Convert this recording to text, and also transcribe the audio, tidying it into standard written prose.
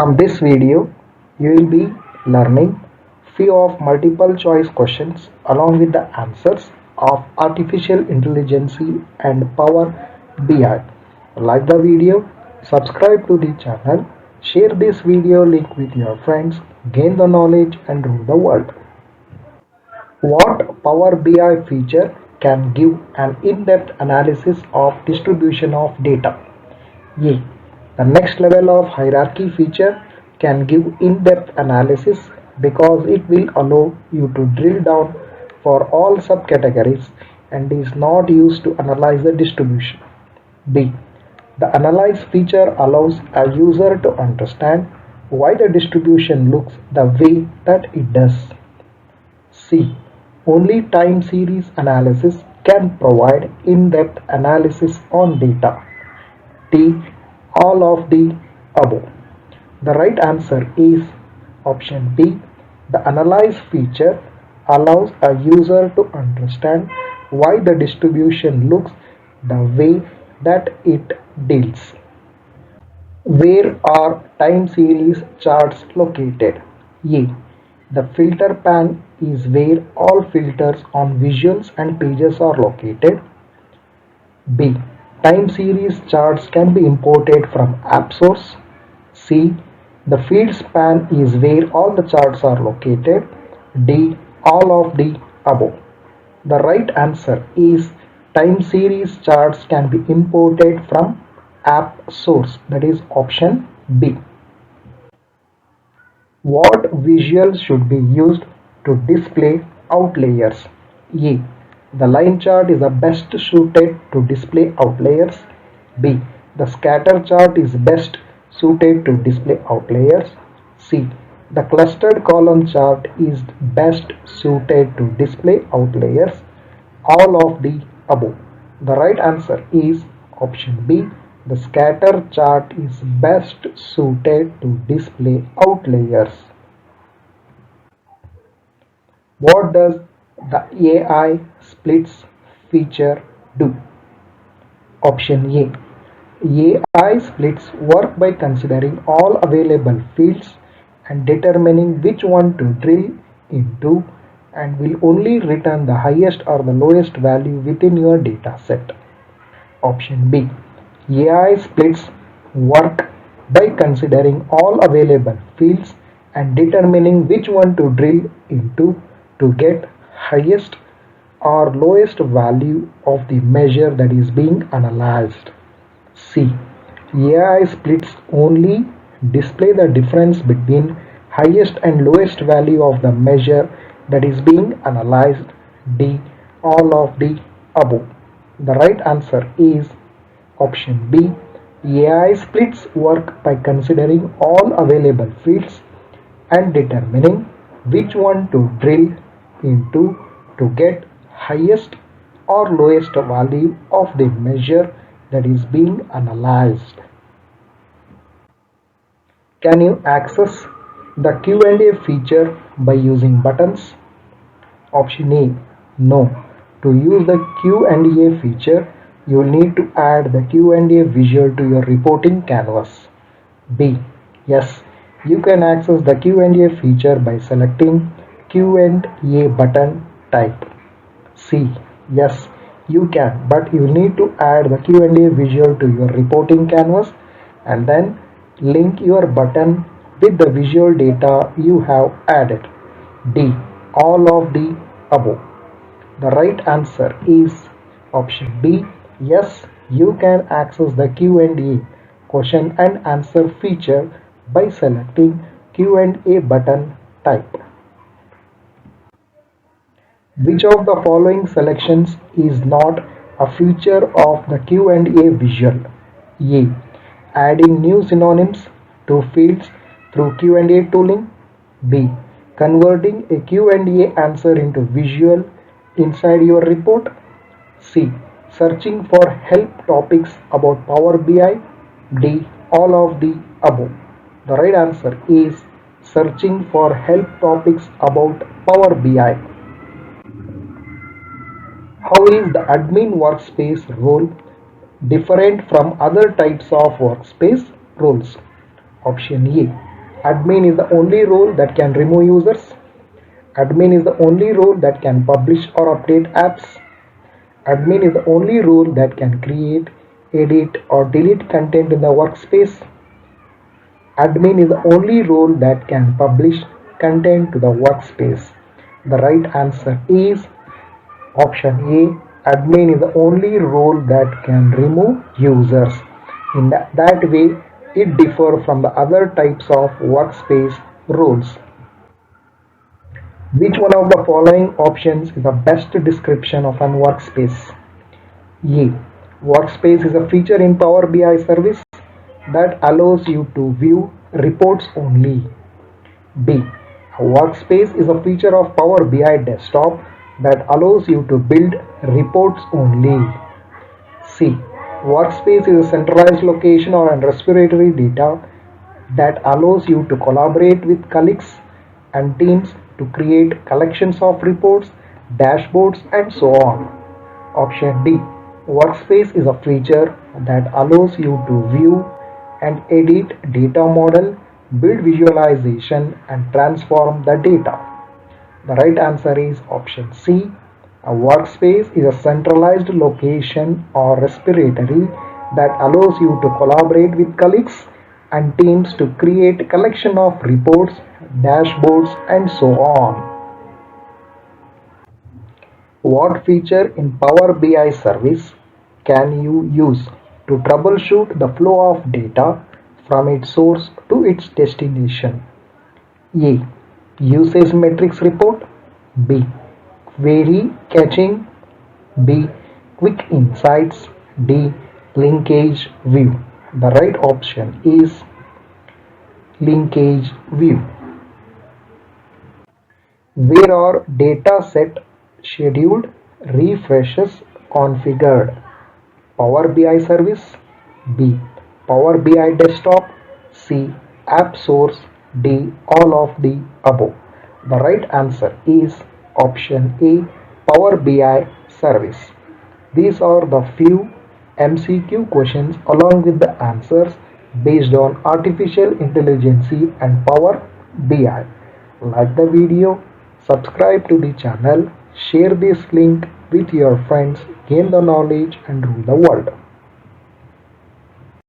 From this video, you will be learning few of multiple choice questions along with the answers of artificial intelligence and Power BI. Like the video, subscribe to the channel, share this video link with your friends, gain the knowledge and rule the world. What Power BI feature can give an in-depth analysis of distribution of data? A. The next level of hierarchy feature can give in-depth analysis because it will allow you to drill down for all subcategories and is not used to analyze the distribution. B. The analyze feature allows a user to understand why the distribution looks the way that it does. C. Only time series analysis can provide in-depth analysis on data. D. All of the above. The right answer is option B. The analyze feature allows a user to understand why the distribution looks the way that it deals. Where are time series charts located? A. The filter pane is where all filters on visuals and pages are located. B. Time series charts can be imported from app source. C. The fields pane is where all the charts are located. D. All of the above. The right answer is time series charts can be imported from app source, that is option B. What visuals should be used to display outliers? A. The line chart is the best suited to display outliers. B. The scatter chart is best suited to display outliers. C. The clustered column chart is best suited to display outliers. All of the above. The right answer is option B. The scatter chart is best suited to display outliers. What does the AI splits feature do? Option A. AI splits work by considering all available fields and determining which one to drill into and will only return the highest or the lowest value within your data set. Option B. AI splits work by considering all available fields and determining which one to drill into to get highest or lowest value of the measure that is being analyzed. C. AI splits only display the difference between highest and lowest value of the measure that is being analyzed. D. All of the above. The right answer is option B. AI splits work by considering all available fields and determining which one to drill into to get highest or lowest value of the measure that is being analyzed. Can you access the Q&A feature by using buttons? Option A. No. To use the Q&A feature, you will need to add the Q&A visual to your reporting canvas. B. Yes. You can access the Q&A feature by selecting Q&A button type. C. Yes, you can, but you need to add the Q&A visual to your reporting canvas and then link your button with the visual data you have added. D. All of the above. The right answer is option B. Yes, you can access the Q&A question and answer feature by selecting Q&A button type. Which of the following selections is not a feature of the Q&A visual? A. Adding new synonyms to fields through Q&A tooling. B. Converting a Q&A answer into visual inside your report. C. Searching for help topics about Power BI. D. All of the above. The right answer is searching for help topics about Power BI. How is the admin workspace role different from other types of workspace roles? Option A. Admin is the only role that can remove users. Admin is the only role that can publish or update apps. Admin is the only role that can create, edit, or delete content in the workspace. Admin is the only role that can publish content to the workspace. The right answer is option A. Admin is the only role that can remove users. In that way, it differs from the other types of workspace roles. Which one of the following options is the best description of an workspace? A. Workspace is a feature in Power BI service that allows you to view reports only. B. A workspace is a feature of Power BI desktop that allows you to build reports only. C. Workspace is a centralized location or a respiratory data that allows you to collaborate with colleagues and teams to create collections of reports, dashboards, and so on. Option D. Workspace is a feature that allows you to view and edit data model, build visualization, and transform the data. The right answer is option C. A workspace is a centralized location or respiratory that allows you to collaborate with colleagues and teams to create a collection of reports, dashboards, and so on. What feature in Power BI service can you use to troubleshoot the flow of data from its source to its destination? A. Usage metrics report. B. Query catching. B. Quick insights. D. Linkage view. The right option is linkage view. Where are data set scheduled refreshes configured? Power BI service. B. Power BI desktop. C. App source. D. All of the above. The right answer is option A. Power BI service. These are the few MCQ questions along with the answers based on artificial intelligence and Power BI. Like the video, subscribe to the channel, share this link with your friends, gain the knowledge and rule the world.